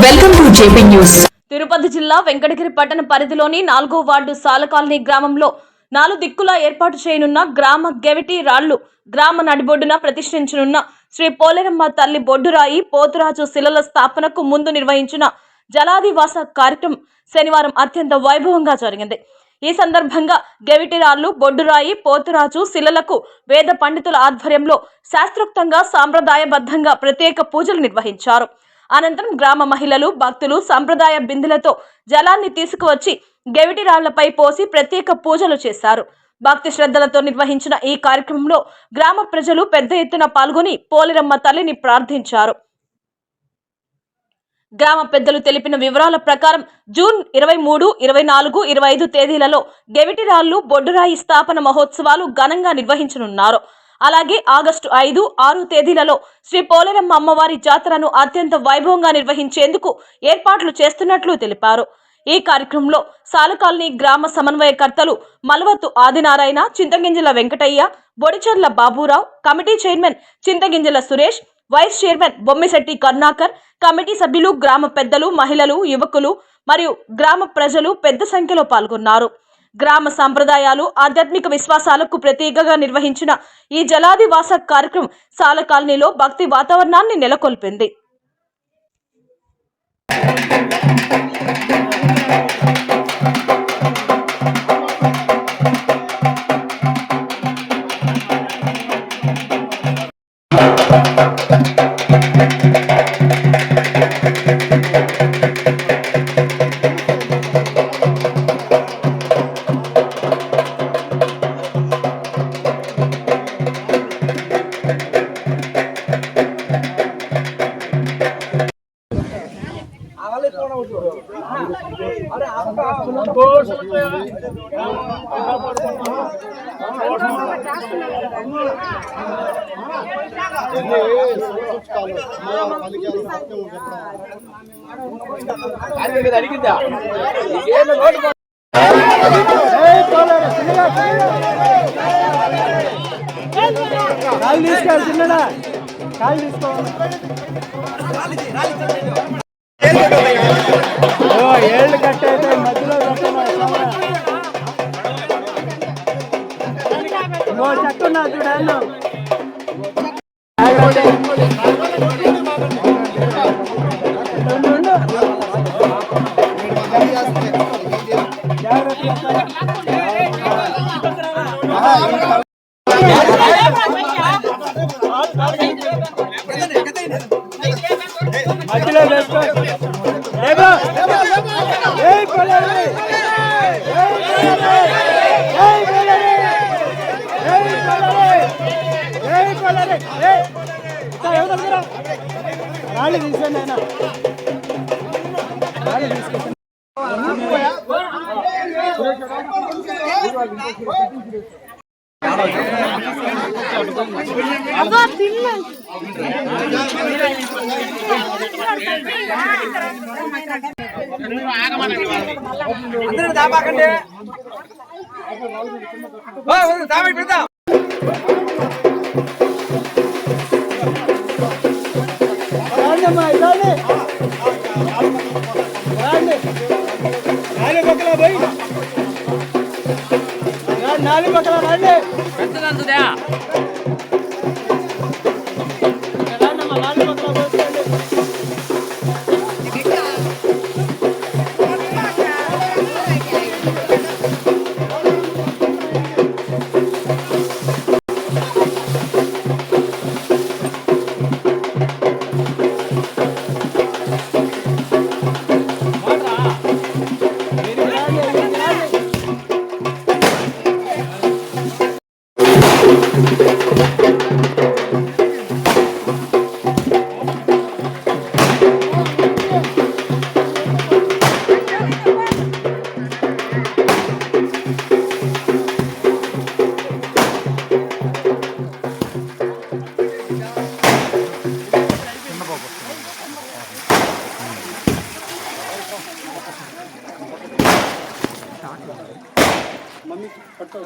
Welcome to JP news. Tirupati జిల్లా వెంకటగిరి పట్టణ పరిధిలోని 4వ వార్డు సాలకాలనీ గ్రామంలో 4 దిక్కులా ఏర్పాటు చేయనున్న గ్రామ గెవిటి రాళ్లు గ్రామ నడిబొడ్డున ప్రతిష్ఠించనున్న శ్రీ పోలేరమ్మ తల్లి బొడ్డురాయి పోతురాజు శిలల స్థాపనకు ముందు నిర్వహించిన జలాదివాస కార్యక్రమం శనివారం అత్యంత వైభవంగా జరిగింది. ఈ సందర్భంగా గెవిటి రాళ్లు బొడ్డురాయి పోతురాజు శిలలకు వేద పండితుల ఆధ్వర్యంలో శాస్త్రోక్తంగా సాంప్రదాయబద్ధంగా ప్రత్యేక పూజలు నిర్వహించారు. అనంతరం గ్రామ మహిళలు భక్తులు సంప్రదాయ బిందెలతో జలాన్ని తీసుకువచ్చి గెవిటి రాళ్లపై పోసి ప్రత్యేక పూజలు చేశారు. భక్తి శ్రద్ధలతో నిర్వహించిన ఈ కార్యక్రమంలో గ్రామ ప్రజలు పెద్ద ఎత్తున పాల్గొని పోలేరమ్మ తల్లిని ప్రార్థించారు. గ్రామ పెద్దలు తెలిపిన వివరాల ప్రకారం జూన్ 23, 24, 25 తేదీలలో గెవిటి రాళ్లు బొడ్డురాయి స్థాపన మహోత్సవాలు ఘనంగా నిర్వహించనున్నారు. అలాగే ఆగస్టు 5, 6 తేదీలలో శ్రీ పోలేరమ్మ అమ్మవారి జాతరను అత్యంత వైభవంగా నిర్వహించేందుకు ఏర్పాట్లు చేస్తున్నట్లు తెలిపారు. ఈ కార్యక్రమంలో సాలకాలనీ గ్రామ సమన్వయకర్తలు Malavathu Adinarayana, Chintagingala Venkataiah, Bodicherla Baburao, committee chairman Chintagingala Suresh, vice chairman Bommisetti Karunakar, committee సభ్యులు, గ్రామ పెద్దలు, మహిళలు, యువకులు మరియు గ్రామ ప్రజలు పెద్ద సంఖ్యలో పాల్గొన్నారు. గ్రామ సంప్రదాయాలు, ఆధ్యాత్మిక విశ్వాసాలకు ప్రతీకగా నిర్వహించిన ఈ జలాదివాస కార్యక్రమం సాలకాలనీలో భక్తి వాతావరణాన్ని నెలకొల్పింది. ఏళ్ళు కట్టయితే మధ్యలో చెట్టున్నా చూడాను మధ్యలో వేసుకో రాళ్ళు తీసుకోండి ఆయన రాళ్ళు తీసుకొచ్చి అందరూ దాబాకండి పెడతా నాలుగు పక్కల రండి పెద్దదంతుదా मम्मी पट्टा